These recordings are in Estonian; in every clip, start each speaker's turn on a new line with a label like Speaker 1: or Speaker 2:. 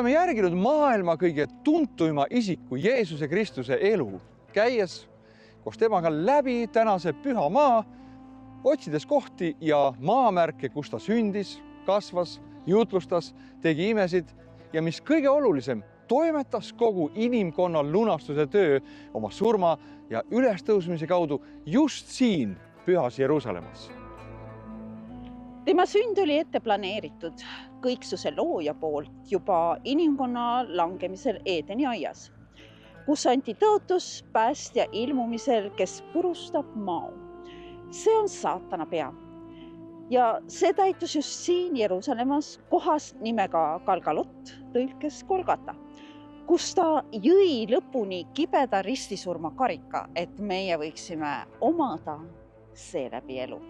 Speaker 1: oleme järginud maailma kõige tuntuima isiku Jeesuse Kristuse elu, käies koos temaga läbi tänase püha maa, otsides kohti ja maamärke, kus ta sündis, kasvas, jutlustas, tegi imesid ja mis kõige olulisem, toimetas kogu inimkonna lunastuse töö oma surma ja ülestõusmise kaudu just siin pühas Jeruusalemmas.
Speaker 2: Tema sünd oli ette planeeritud kõiksuse looja poolt juba inimkonna langemisel Eedeni aias, kus anti tõotus päästja ilmumisel, kes purustab mao. See on saatana pea. Ja see täitus just siin Jeruusalemmas kohas nimega Galgalot, tõlkes Golgata, kus ta jõi lõpuni kibeda ristisurma karika, et meie võiksime omada seeläbi elu.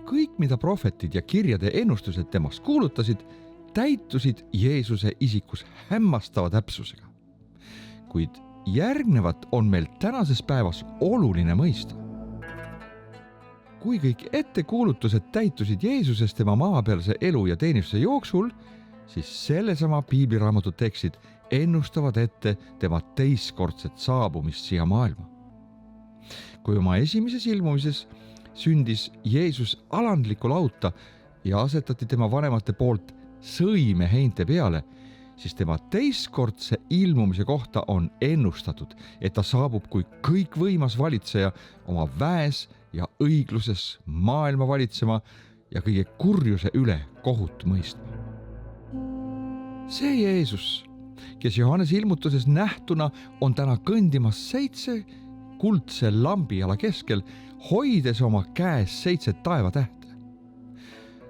Speaker 3: Kõik, mida prohvetid ja kirjade ennustused temast kuulutasid, täitusid Jeesuse isikus hämmastava täpsusega. Kuid järgnevat on meil tänases päevas oluline mõista. Kui kõik ettekuulutused täitusid Jeesuses tema maapealse elu ja teenistuse jooksul, siis sellesama piibliraamatu tekstid ennustavad ette tema teistkordset saabumist siia maailma. Kui oma esimeses ilmumises sündis Jeesus alandliku lauta ja asetati tema vanemate poolt sõime heinte peale, siis tema teistkordse ilmumise kohta on ennustatud, et ta saabub kui kõikvõimas valitseja oma väes ja õigluses maailma valitsema ja kõige kurjuse üle kohut mõistma. See Jeesus, kes Johannese ilmutuses nähtuna on täna kõndimas 7 kuldse lambiala keskel, hoides oma käes 7 taevatähte.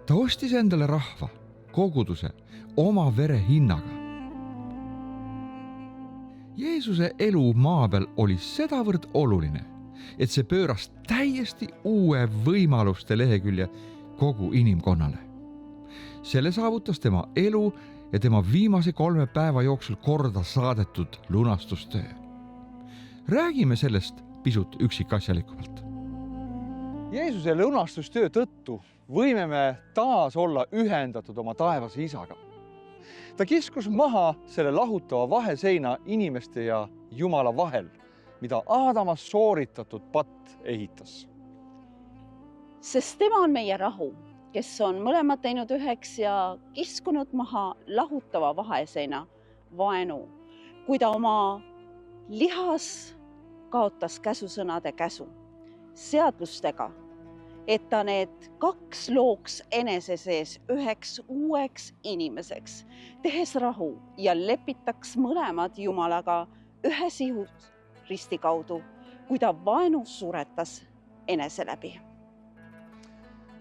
Speaker 3: Ta ostis endale rahva, koguduse, oma vere hinnaga. Jeesuse elu maa peal oli sedavõrd oluline, et see pööras täiesti uue võimaluste lehekülje kogu inimkonnale. Selle saavutas tema elu ja tema viimase 3 päeva jooksul korda saadetud lunastustöö. Räägime sellest pisut üksikasjalikumalt.
Speaker 1: Jeesuse lunastustöö tõttu võime me taas olla ühendatud oma taevase isaga. Ta kiskus maha selle lahutava vaheseina inimeste ja Jumala vahel, mida Aadamas sooritatud patt ehitas.
Speaker 2: Sest tema on meie rahu, kes on mõlemad teinud üheks ja kiskunud maha lahutava vaheseina vaenu, kui ta oma lihas kaotas käsusõnade käsu seadlustega, et ta need 2 looks enese sees üheks uueks inimeseks, tehes rahu ja lepitaks mõlemad Jumalaga ühes ihus risti kaudu, kui ta vaenu suretas enese läbi.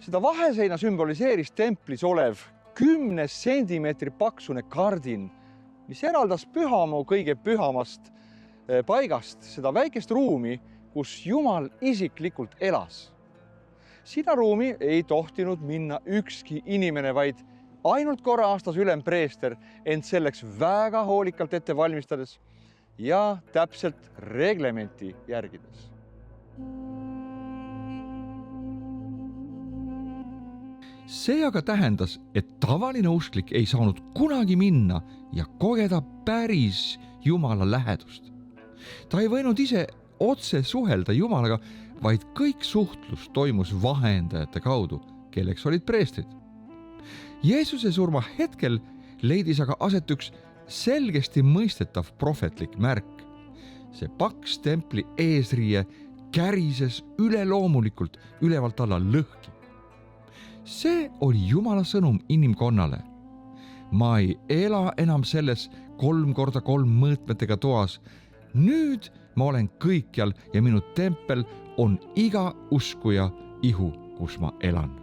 Speaker 1: Seda vaheseina sümboliseeris templis olev 10 sentimeetri paksune kardin, mis eraldas pühamu kõige pühamast paigast seda väikest ruumi, kus Jumal isiklikult elas. Sinna ruumi ei tohtinud minna ükski inimene, vaid ainult korra aastas ülempreester, ent selleks väga hoolikalt ette valmistades ja täpselt reglementi järgides.
Speaker 3: See aga tähendas, et tavaline usklik ei saanud kunagi minna ja kogeda päris Jumala lähedust. Ta ei võinud ise otse suhelda Jumalaga, vaid kõik suhtlus toimus vahendajate kaudu, kelleks olid preestrid. Jeesuse surma hetkel leidis aga aset üks selgesti mõistetav prohvetlik märk. See paks templi eesriie kärises üleloomulikult ülevalt alla lõhki. See oli Jumala sõnum inimkonnale. Ma ei ela enam selles 3x3 mõõtmetega toas. Nüüd ma olen kõikjal ja minu tempel on iga uskuja ihu, kus ma elan.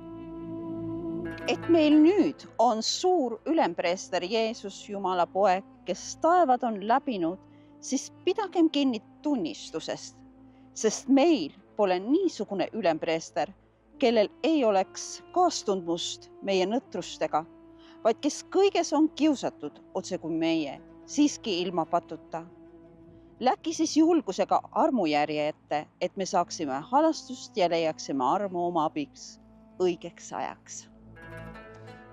Speaker 2: Et meil nüüd on suur ülempreester Jeesus, Jumala poeg, kes taevad on läbinud, siis pidagem kinni tunnistusest, sest meil pole niisugune ülempreester, kellel ei oleks kaastundmust meie nõtrustega, vaid kes kõiges on kiusatud otse kui meie, siiski ilma patuta. Läki siis julgusega armujärje ette, et me saaksime halastust ja leiaksime armu oma abiks õigeks ajaks.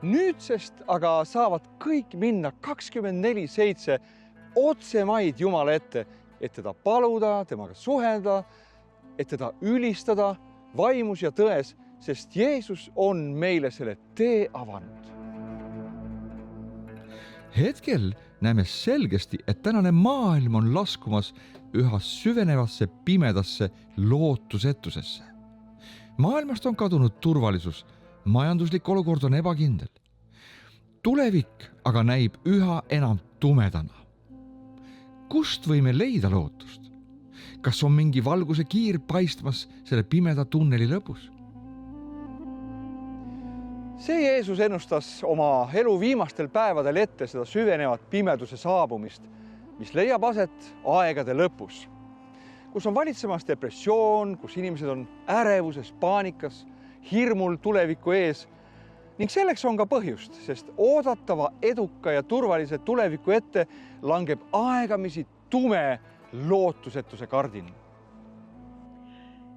Speaker 1: Nüüdsest aga saavad kõik minna 24/7 otsemaid Jumala ette, et teda paluda, temaga suhelda, et teda ülistada vaimus ja tões, sest Jeesus on meile selle tee avanud.
Speaker 3: Hetkel näeme selgesti, et tänane maailm on laskumas üha süvenevasse pimedasse lootusetusesse. Maailmast on kadunud turvalisus, majanduslik olukord on ebakindel. Tulevik aga näib üha enam tumedana. Kust võime leida lootust? Kas on mingi valguse kiir paistmas selle pimeda tunneli lõpus?
Speaker 1: See Jeesus ennustas oma elu viimastel päevadel ette seda süvenevat pimeduse saabumist, mis leiab aset aegade lõpus, kus on valitsemas depressioon, kus inimesed on ärevuses, paanikas, hirmul tuleviku ees. Ning selleks on ka põhjust, sest oodatava, eduka ja turvalise tuleviku ette langeb aegamisi tume lootusetuse kardin.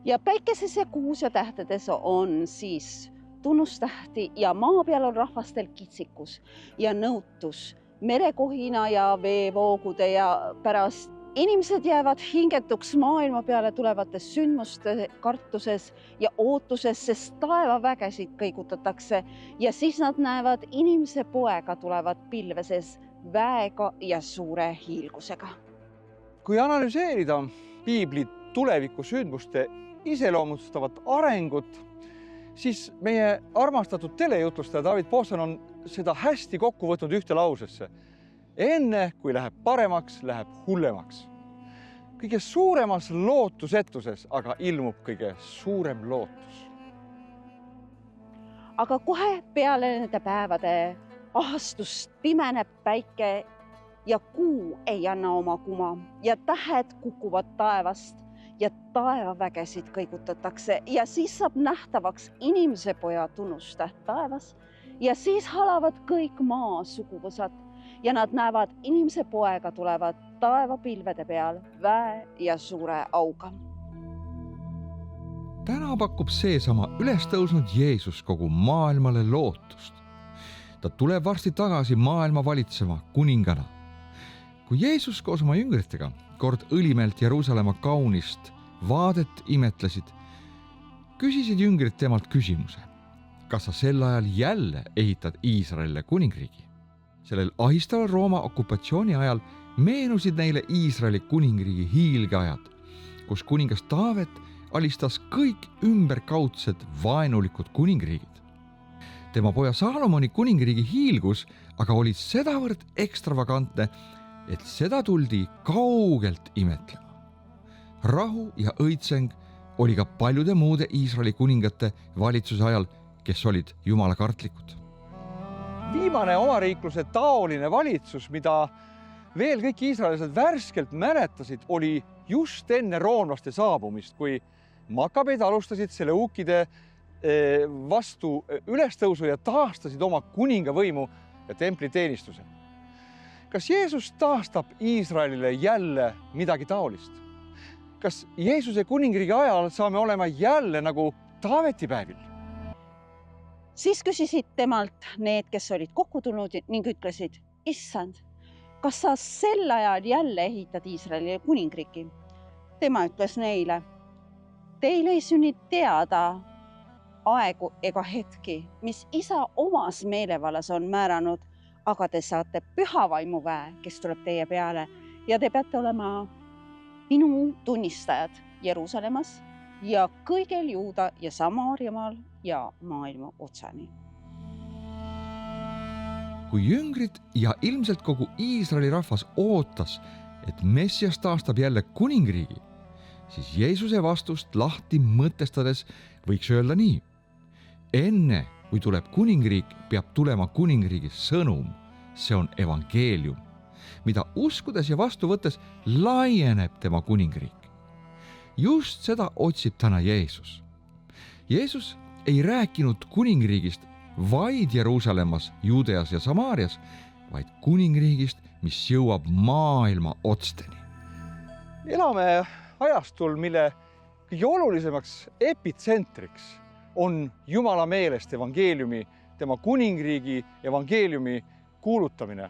Speaker 2: Ja päikeses ja kuus ja tähtedes on siis tunnustähti ja maa peal on rahvastel kitsikus ja nõutus, merekohina ja veevoogude ja pärast. Inimesed jäävad hingetuks maailma peale tulevate sündmuste kartuses ja ootuses, sest taevavägesid kõigutatakse ja siis nad näevad inimese poega tulevat pilveses väega ja suure hiilgusega.
Speaker 1: Kui analüseerida piibli tuleviku sündmuste iseloomustavat arengut, siis meie armastatud telejutlustaja David Poosan on seda hästi kokku võtnud ühte lausesse. Enne kui läheb paremaks, läheb hullemaks. Kõige suuremas lootusetuses aga ilmub kõige suurem lootus.
Speaker 2: Aga kohe peale nende päevade ahastust pimeneb päike ja kuu ei anna oma kuma ja tähed kukuvad taevast ja taevavägesid kõigutatakse ja siis saab nähtavaks inimese poja tunnustäht taevas ja siis halavad kõik maa suguvõsad ja nad näevad inimese poega tulevad taevapilvede peal väe ja suure auga.
Speaker 3: Täna pakub seesama üles tõusnud Jeesus kogu maailmale lootust. Ta tuleb varsti tagasi maailma valitsema kuningana. Kui Jeesus koos oma jüngritega kord õlimeelt Jeruusalemma kaunist vaadet imetlesid, küsisid jüngrid temalt küsimuse. Kas sa sel ajal jälle ehitad Iisraelile kuningriigi? Sellel ahistaval Rooma okupatsiooni ajal meenusid neile Iisraeli kuningriigi hiilgeajad, kus kuningas Taavet alistas kõik ümberkaudsed vaenulikud kuningriigid. Tema poja Saalomoni kuningriigi hiilgus aga oli sedavõrd ekstravagantne, et seda tuldi kaugelt imetlema. Rahu ja õitseng oli ka paljude muude Iisraeli kuningate valitsuse ajal, kes olid jumalakartlikud.
Speaker 1: Viimane omariikluse taoline valitsus, mida veel kõik iisraelised värskelt mäletasid, oli just enne roomlaste saabumist, kui makabeid alustasid seleukide vastu ülestõusu ja taastasid oma kuningavõimu ja templiteenistuse. Kas Jeesus taastab Iisraelile jälle midagi taolist? Kas Jeesuse kuningriigi ajal saame olema jälle nagu Taaveti päevil?
Speaker 2: Siis küsisid temalt need, kes olid kokku tulnud ning ütlesid, issand, kas sa sel ajal jälle ehitad Iisraelile kuningriiki? Tema ütles neile, teil ei sünni teada aegu ega hetki, mis isa omas meelevallas on määranud, aga te saate püha vaimuväe, kes tuleb teie peale ja te peate olema minu tunnistajad Jeruusalemmas ja kõigel Juuda ja Samaariamaal ja maailma otsani.
Speaker 3: Kui jüngrid ja ilmselt kogu Iisraeli rahvas ootas, et Messias taastab jälle kuningriigi, siis Jeesuse vastust lahti mõtestades võiks öelda nii. Enne kui tuleb kuningriik, peab tulema kuningriigi sõnum. See on evangeelium, mida uskudes ja vastu võttes laieneb tema kuningriik. Just seda otsib täna Jeesus. Jeesus ei rääkinud kuningriigist vaid Jeruusalemmas, Juudeas ja Samaarias, vaid kuningriigist, mis jõuab maailma otsteni.
Speaker 1: Elame ajastul, mille kõige olulisemaks epitsentriks on Jumala meelest evangeeliumi tema kuningriigi evangeeliumi kuulutamine.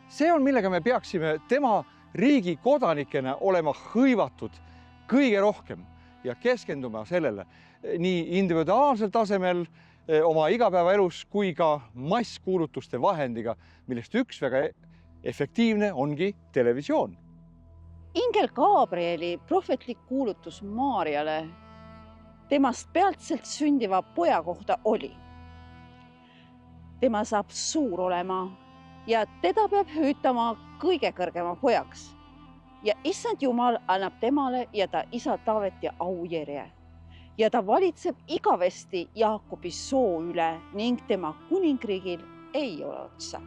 Speaker 1: See on, millega me peaksime tema riigi kodanikena olema hõivatud kõige rohkem ja keskenduma sellele nii individuaalsel tasemel oma igapäevaelus kui ka masskuulutuste vahendiga, millest üks väga efektiivne ongi televisioon.
Speaker 2: Ingel Gabrieli prohvetlik kuulutus Maarjale temast peatselt sündiva poja kohta oli. Tema saab suur olema ja teda peab hüütama kõige kõrgema pojaks. Ja issand Jumal annab temale ja ta isa Taaveti aujärje. Ja ta valitseb igavesti Jaakobi soo üle ning tema kuningriigil ei ole otsa.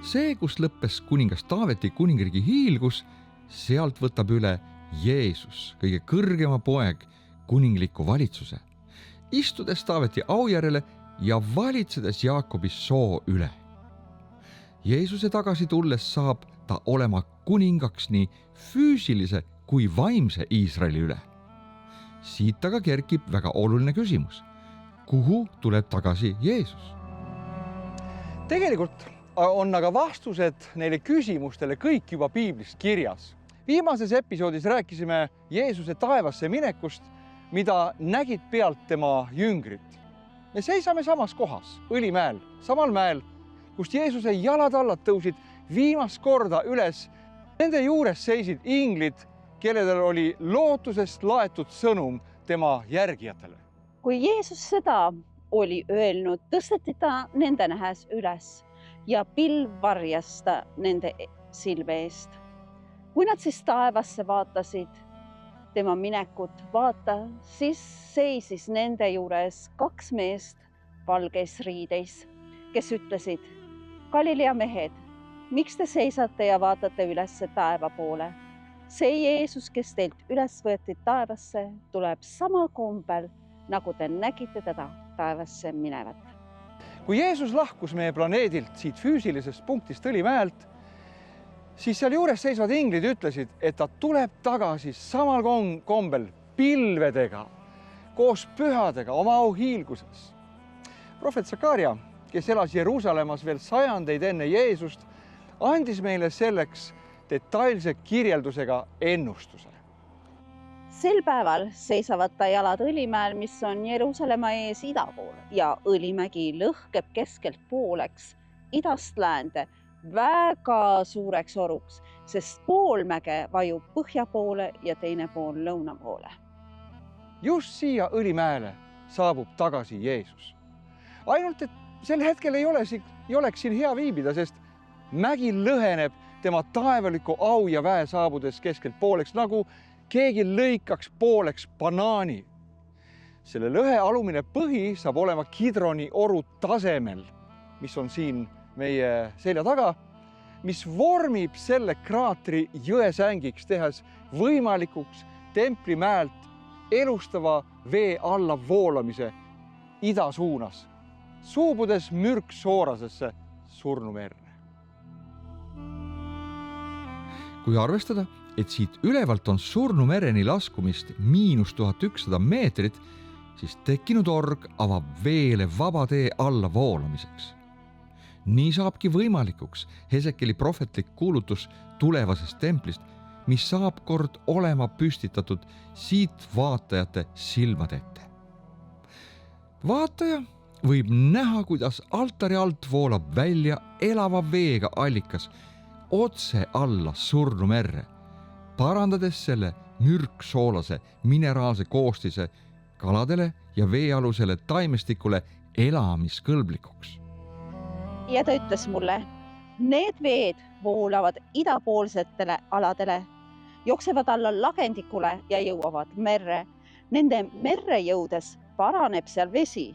Speaker 3: See, kus lõppes kuningas Taaveti kuningriigi hiilgus, sealt võtab üle Jeesus, kõige kõrgema poeg, kuningliku valitsuse, istudes Taaveti aujärjele ja valitsedes Jaakobi soo üle. Jeesuse tagasi tulles saab ta olema kuningaks nii füüsilise kui vaimse Iisraeli üle. Siit aga kerkib väga oluline küsimus. Kuhu tuleb tagasi Jeesus?
Speaker 1: Tegelikult on aga vastused neile küsimustele kõik juba piiblist kirjas. Viimases episoodis rääkisime Jeesuse taevasse minekust, mida nägid pealt tema jüngrid. Me seisame samas kohas, Õlimäel, samal mäel, kust Jeesuse jalad allad tõusid viimast korda üles. Nende juures seisid inglid, kellel oli lootusest laetud sõnum tema järgijatele.
Speaker 2: Kui Jeesus seda oli öelnud, tõsteti ta nende nähes üles ja pilv varjas ta nende silme eest. Kui nad siis taevasse vaatasid tema minekut, vaata, siis seisis nende juures 2 meest valgeis riideis, kes ütlesid: Galilea mehed, miks te seisate ja vaatate üles taeva poole? See Jeesus, kes teilt üles võeti taevasse, tuleb samal kombel, nagu te nägite teda taevasse minevat.
Speaker 1: Kui Jeesus lahkus meie planeedilt siit füüsilisest punktist Õlimäelt, siis seal juures seisvad inglid ütlesid, et ta tuleb tagasi samal kombel pilvedega, koos pühadega oma auhiilguses. Prohvet Zakaria, kes elas Jeruusalemmas veel sajandeid enne Jeesust, andis meile selleks detailse kirjeldusega ennustuse.
Speaker 2: Sel päeval seisavad ta jalad Õlimäel, mis on Jeruusalemma ees ida pool, ja Õlimägi lõhkeb keskelt pooleks idast läände väga suureks oruks, sest pool mäge vajub põhja poole ja teine pool lõuna poole.
Speaker 1: Just siia Õlimäele saabub tagasi Jeesus. Ainult, et sel hetkel ei oleks siin hea viibida, sest mägi lõheneb tema taevaliku au ja väe saabudes keskelt pooleks, nagu keegi lõikaks pooleks banaani. Selle lõhe alumine põhi saab olema Kidroni oru tasemel, mis on siin meie selja taga, mis vormib selle kraatri jõesängiks, tehes võimalikuks templimäelt elustava vee alla voolamise ida suunas, suubudes mürksoorasesse surnumerre.
Speaker 3: Kui arvestada, et siit ülevalt on surnumereni laskumist -1100 meetrit, siis tekkinud org avab veele vaba tee alla voolamiseks. Nii saabki võimalikuks Hesekeli prohvetlik kuulutus tulevasest templist, mis saab kord olema püstitatud siit vaatajate silmade ette. Vaataja võib näha, kuidas altari alt voolab välja elava veega allikas otse alla surnumerre, parandades selle mürksoolase mineraalse koostise kaladele ja veealusele taimestikule elamiskõlblikuks.
Speaker 2: Ja ta ütles mulle: need veed voolavad idapoolsetele aladele, jooksevad alla lagendikule ja jõuavad merre. Nende merre jõudes paraneb seal vesi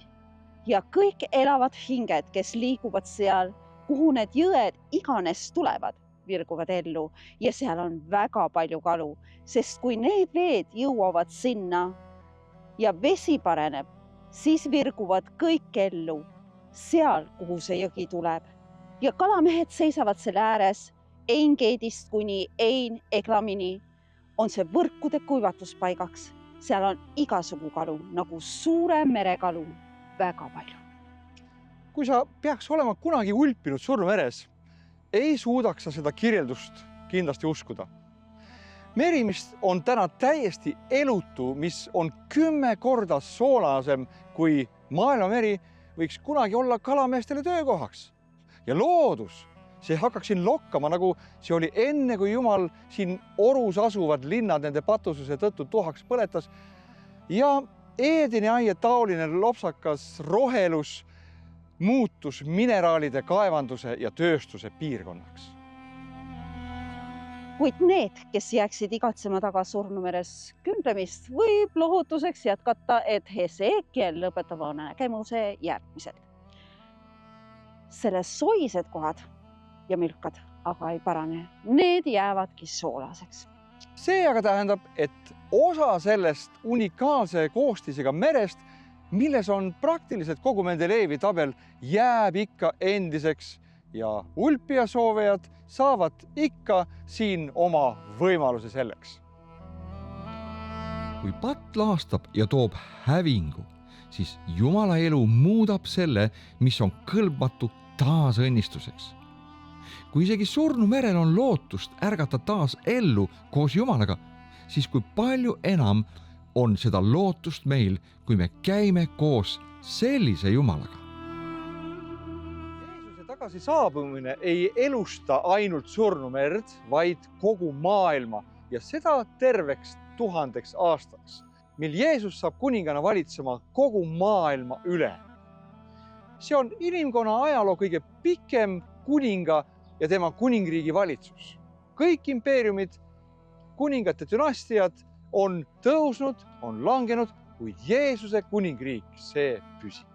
Speaker 2: ja kõik elavad hinged, kes liiguvad seal, kuhu need jõed iganes tulevad, virguvad ellu ja seal on väga palju kalu, sest kui need veed jõuavad sinna ja vesi pareneb, siis virguvad kõik ellu seal, kuhu see jõgi tuleb. Ja kalamehed seisavad selle ääres, Ein-Geedist kuni Ein-Eglamini on see võrkude kuivatuspaigaks. seal on igasugu kalu, nagu suure merekalu, väga palju.
Speaker 1: Kui sa peaks olema kunagi ulpinud surnumeres, ei suudaks sa seda kirjeldust kindlasti uskuda. Meri, mis on täna täiesti elutu, mis on 10 korda soolasem kui maailmameri, võiks kunagi olla kalameestele töökohaks. Ja loodus, see hakkaks siin lokkama, nagu see oli enne, kui Jumal siin orus asuvad linnad nende patususe tõttu tuhaks põletas. Ja Eedeni aia taoline lopsakas rohelus muutus mineraalide kaevanduse ja tööstuse piirkonnaks.
Speaker 2: Kuid need, kes jääksid igatsema taga surnumeres kündlemist, võib lohutuseks jätkata, et Hesekiel lõpetab oma nägemuse järgmiselt. Selle soised kohad ja mülkad aga ei parane. Need jäävadki soolaseks.
Speaker 1: See aga tähendab, et osa sellest unikaalse koostisega merest, milles on praktiliselt kogu Mendelejevi tabel, jääb ikka endiseks ja ulpija soovijad saavad ikka siin oma võimaluse selleks.
Speaker 3: Kui patt laastab ja toob hävingu, siis Jumala elu muudab selle, mis on kõlbmatu taas õnnistuseks. Kui isegi surnu merel on lootust ärgata taas ellu koos Jumalaga, siis kui palju enam on seda lootust meil, kui me käime koos sellise Jumalaga.
Speaker 1: Jeesuse tagasi saabumine ei elusta ainult surnumerd, vaid kogu maailma ja seda terveks 1000 aastaks, mil Jeesus saab kuningana valitsema kogu maailma üle. See on inimkonna ajaloo kõige pikem kuninga ja tema kuningriigi valitsus. Kõik impeeriumid, kuningate dünastiad on tõusnud, on langenud, kuid Jeesuse kuningriik, see püsib.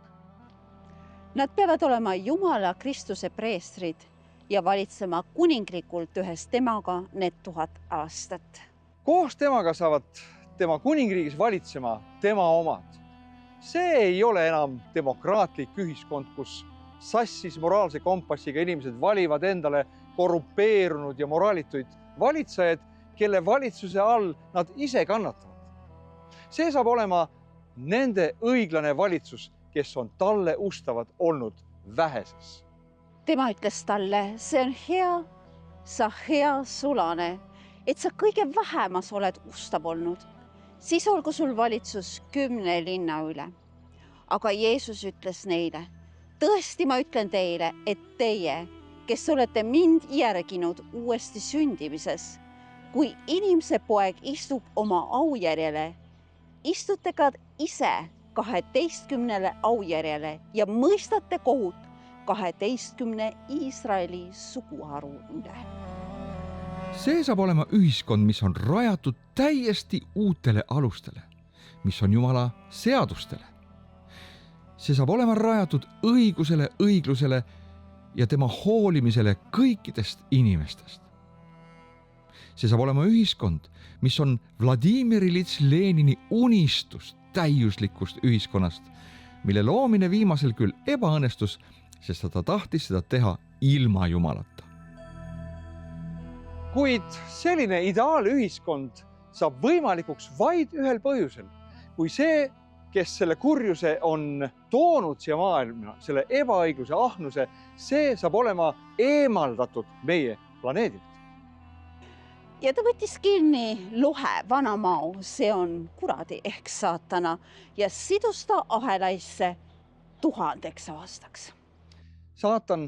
Speaker 2: Nad peavad olema Jumala Kristuse preestrid ja valitsema kuninglikult ühes temaga need 1000 aastat.
Speaker 1: Koos temaga saavad tema kuningriigis valitsema tema omad. See ei ole enam demokraatlik ühiskond, kus sassis moraalse kompassiga inimesed valivad endale korrupeerunud ja moraalituid valitsajaid, kelle valitsuse all nad ise kannatavad. See saab olema nende õiglane valitsus, kes on talle ustavad olnud väheses.
Speaker 2: Tema ütles talle, see on hea, sa hea sulane, et sa kõige vähemas oled ustav olnud. Siis olgu sul valitsus 10 linna üle. Aga Jeesus ütles neile, tõesti ma ütlen teile, et teie, kes olete mind järginud uuesti sündimises, kui inimese poeg istub oma aujärjele, istute ka ise 12 aujärjele ja mõistate kohut 12 Iisraeli suguharu üle.
Speaker 3: See saab olema ühiskond, mis on rajatud täiesti uutele alustele, mis on Jumala seadustele. See saab olema rajatud õigusele, õiglusele ja tema hoolimisele kõikidest inimestest. See saab olema ühiskond, mis on Vladimir Iljitš Lenini unistus täiuslikust ühiskonnast, mille loomine viimasel küll ebaõnnestus, sest ta tahtis seda teha ilma Jumalata.
Speaker 1: Kuid selline ideaalühiskond saab võimalikuks vaid ühel põhjusel, kui see, kes selle kurjuse on toonud siia maailma, selle ebaõigluse ahnuse, see saab olema eemaldatud meie planeedilt.
Speaker 2: Ja ta võttis kinni lohe vanamao, see on kuradi ehk saatana, ja sidus ta ahelaisse 1000 aastaks.
Speaker 1: Saatan,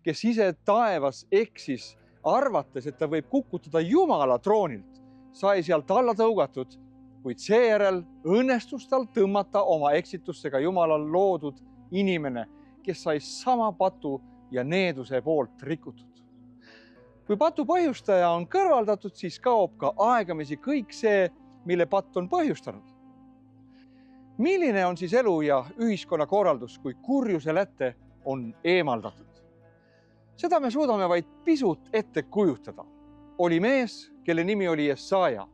Speaker 1: kes ise taevas eksis, arvates, et ta võib kukutada Jumala troonilt, sai sealt alla tõugatud, kuid seejärel õnnestus tal tõmmata oma eksitustega Jumalal loodud inimene, kes sai sama patu ja needuse poolt rikutud. Kui patu põhjustaja on kõrvaldatud, siis kaob ka aegamisi kõik see, mille patt on põhjustanud. Milline on siis elu ja ühiskonna korraldus, kui kurjuse läte on eemaldatud? Seda me suudame vaid pisut ette kujutada. Oli mees, kelle nimi oli Jesaja.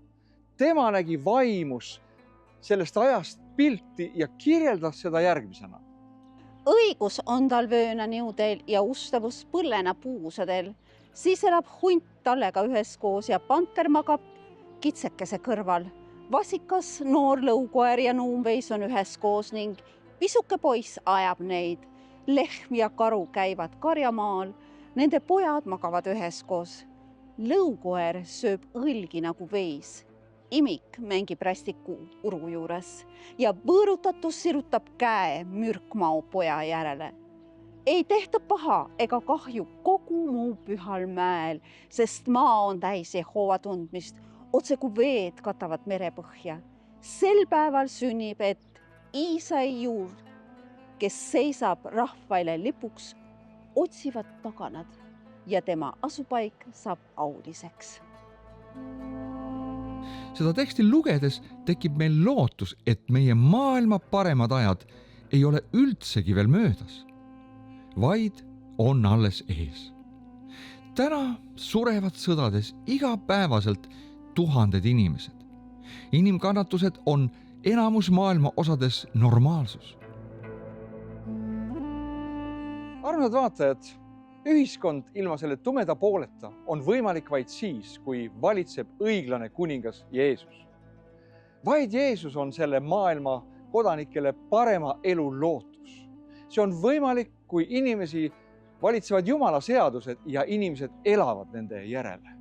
Speaker 1: Tema nägi vaimus sellest ajast pilti ja kirjeldas seda järgmisena.
Speaker 2: Õigus on tal vöönaniudel ja ustavus põllena puusadel. Siis elab hunt tallega üheskoos ja panter magab kitsekese kõrval. Vasikas, noor lõukoer ja nuumveis on üheskoos ning pisuke poiss ajab neid. Lehm ja karu käivad karjamaal, nende pojad magavad üheskoos. Lõukoer sööb õlgi nagu veis. Imik mängib rästiku uru juures ja võõrutatus sirutab käe mürkmao poja järele. Ei tehta paha ega kahju kogu muu pühal mäel, sest maa on täis Jehova tundmist, otse kui veed katavad merepõhja. Sel päeval sünnib, et Iisai juur, kes seisab rahvaile lipuks, otsivad paganad ja tema asupaik saab auliseks.
Speaker 3: Seda teksti lugedes tekib meil lootus, et meie maailma paremad ajad ei ole üldsegi veel möödas, vaid on alles ees. Täna surevad sõdades igapäevaselt tuhanded inimesed. Inimkannatused on enamus maailma osades normaalsus.
Speaker 1: Armsad vaatajad, ühiskond ilma selle tumeda pooleta on võimalik vaid siis, kui valitseb õiglane kuningas Jeesus. Vaid Jeesus on selle maailma kodanikele parema elu lootus. See on võimalik, kui inimesi valitsevad Jumala seadused ja inimesed elavad nende järele.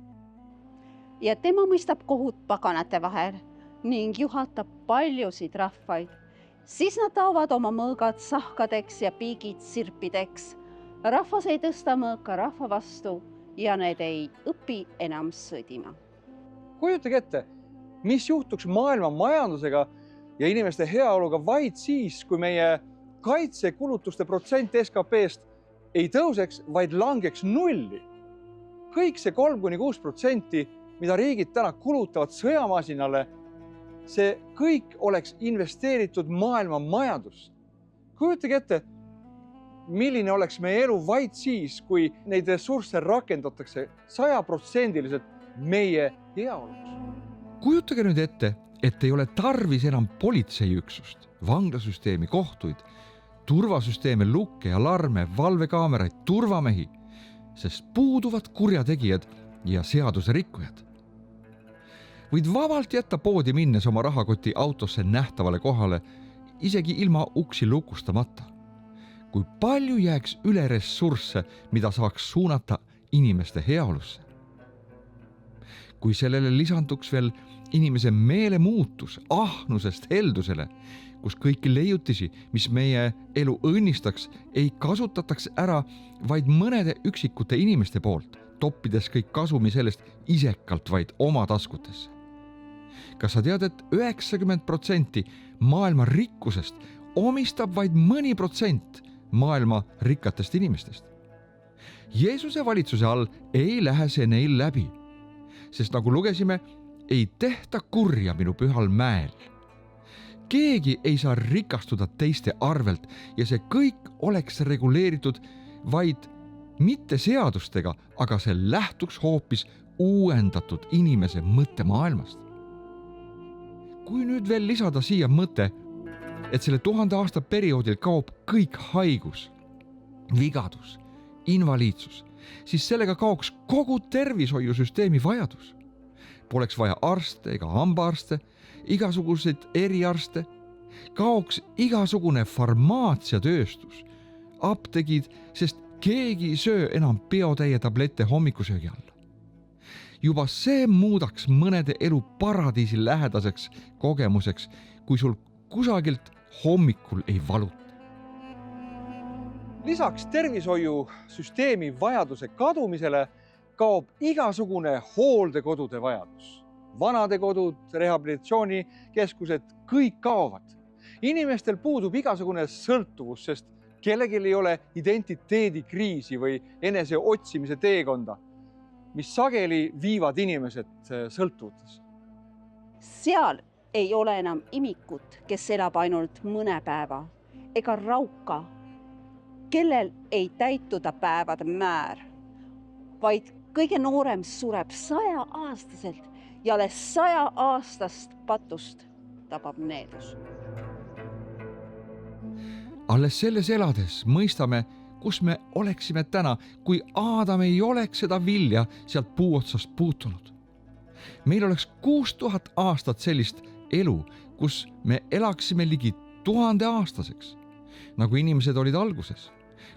Speaker 2: Ja tema mõistab kohut paganate vahel ning juhatab paljusid rahvaid. Siis nad taovad oma mõõgad sahkadeks ja piigid sirpideks. Rahvas ei tõsta mõõka rahva vastu ja need ei õpi enam sõdima.
Speaker 1: Kujutage ette, mis juhtuks maailma majandusega ja inimeste heaoluga vaid siis, kui meie kaitsekulutuste protsent SKP-st ei tõuseks, vaid langeks nulli. Kõik see 3–6%, mida riigid täna kulutavad sõjamasinale, see kõik oleks investeeritud maailma majandust. Kujutage ette, milline oleks meie elu vaid siis, kui neid ressursse rakendatakse 100% meie heaoluks.
Speaker 3: Kujutage nüüd ette, et ei ole tarvis enam politseiüksust, vanglasüsteemi, kohtuid, turvasüsteeme, lukke, alarme, valvekaameraid, turvamehi, sest puuduvad kurjategijad ja seaduse rikkujad. Võid vabalt jätta poodi minnes oma rahakoti autosse nähtavale kohale, isegi ilma uksi lukustamata. Kui palju jääks üle ressursse, mida saaks suunata inimeste heaolusse. Kui sellele lisanduks veel inimese meelemuutus ahnusest heldusele, kus kõiki leiutisi, mis meie elu õnnistaks, ei kasutataks ära vaid mõnede üksikute inimeste poolt, toppides kõik kasumi sellest isekalt vaid oma taskutesse. Kas sa tead, et 90% maailma rikkusest omistab vaid mõni protsent maailma rikkatest inimestest? Jeesuse valitsuse all ei lähe see neil läbi, sest nagu lugesime, ei tehta kurja minu pühal mäel. Keegi ei saa rikastuda teiste arvelt ja see kõik oleks reguleeritud vaid mitte seadustega, aga see lähtuks hoopis uuendatud inimese mõttemaailmast. Kui nüüd veel lisada siia mõte, et selle 1000 aasta perioodil kaob kõik haigus, vigadus, invaliidsus, siis sellega kaoks kogu tervishoiusüsteemi vajadus. Poleks vaja arste ega hambaarste, igasuguseid eriarste, kaoks igasugune farmaatsiatööstus, apteegid, sest keegi ei söö enam biotäie tablette hommikusöögi alla. Juba see muudaks mõnede elu paradiisi lähedaseks kogemuseks, kui sul kusagilt hommikul ei valuta.
Speaker 1: Lisaks tervishoiusüsteemi vajaduse kadumisele kaob igasugune hooldekodude vajadus. Vanadekodud, rehabilitatsioonikeskused, kõik kaovad. Inimestel puudub igasugune sõltuvus, sest kellelgi ei ole identiteedikriisi või enese otsimise teekonda, mis sageli viivad inimesed sõltuvutesse.
Speaker 2: Seal ei ole enam imikut, kes elab ainult mõne päeva, ega rauka, kellel ei täituda päevade määr, vaid kõige noorem sureb 100-aastaselt ja alles 100-aastast patust tabab needus.
Speaker 3: Alles selles elades mõistame, kus me oleksime täna, kui Aadam ei oleks seda vilja sealt puuotsast puutunud. Meil oleks 6000 aastat sellist elu, kus me elaksime ligi 1000-aastaseks, nagu inimesed olid alguses.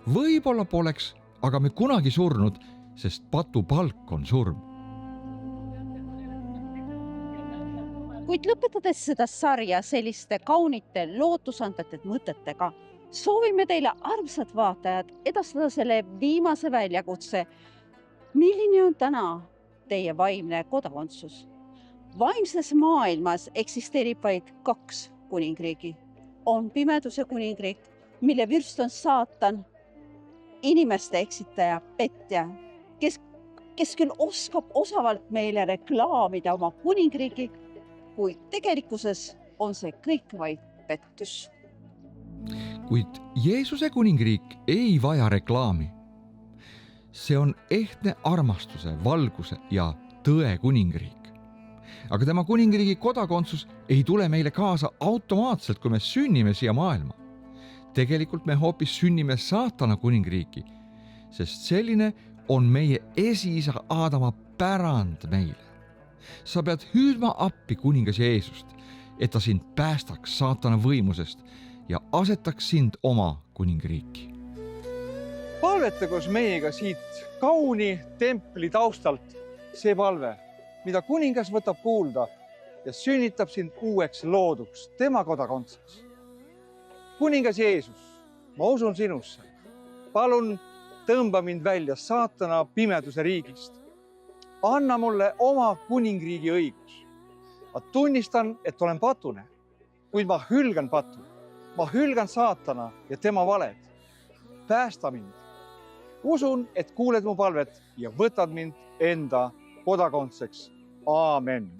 Speaker 3: Võib-olla poleks, aga me kunagi surnud, sest patu palk on surm.
Speaker 2: Kuid lõpetades seda sarja selliste kaunite lootusandvate mõtetega, soovime teile, armsad vaatajad, edastada selle viimase väljakutse. Milline on täna teie vaimne kodakondsus? Vaimses maailmas eksisteerib vaid 2 kuningriigi. On pimeduse kuningriik, mille vürst on saatan, inimeste eksitaja, petja, kes küll oskab osavalt meile reklaamida oma kuningriigi, kuid tegelikkuses on see kõik vaid pettus.
Speaker 3: Kuid Jeesuse kuningriik ei vaja reklaami. See on ehtne armastuse, valguse ja tõe kuningriik. Aga tema kuningriigi kodakondsus ei tule meile kaasa automaatselt, kui me sünnime siia maailma. Tegelikult me hoopis sünnime saatana kuningriiki, sest selline on meie esiisa Aadama pärand meile. Sa pead hüüdma appi kuningas Jeesust, et ta sind päästaks saatana võimusest ja asetaks sind oma kuningriiki.
Speaker 1: Palveta koos meiega siit kauni templi taustalt see palve, mida kuningas võtab kuulda ja sünnitab sind uueks looduks, tema kodakondseks. Kuningas Jeesus, ma usun sinusse. Palun tõmba mind välja saatana pimeduse riigist. Anna mulle oma kuningriigi õigus. Ma tunnistan, et olen patune, kuid ma hülgan patu. Ma hülgan saatana ja tema valed. Päästa mind. Usun, et kuuled mu palvet ja võtad mind enda kodakondseks. Aamen.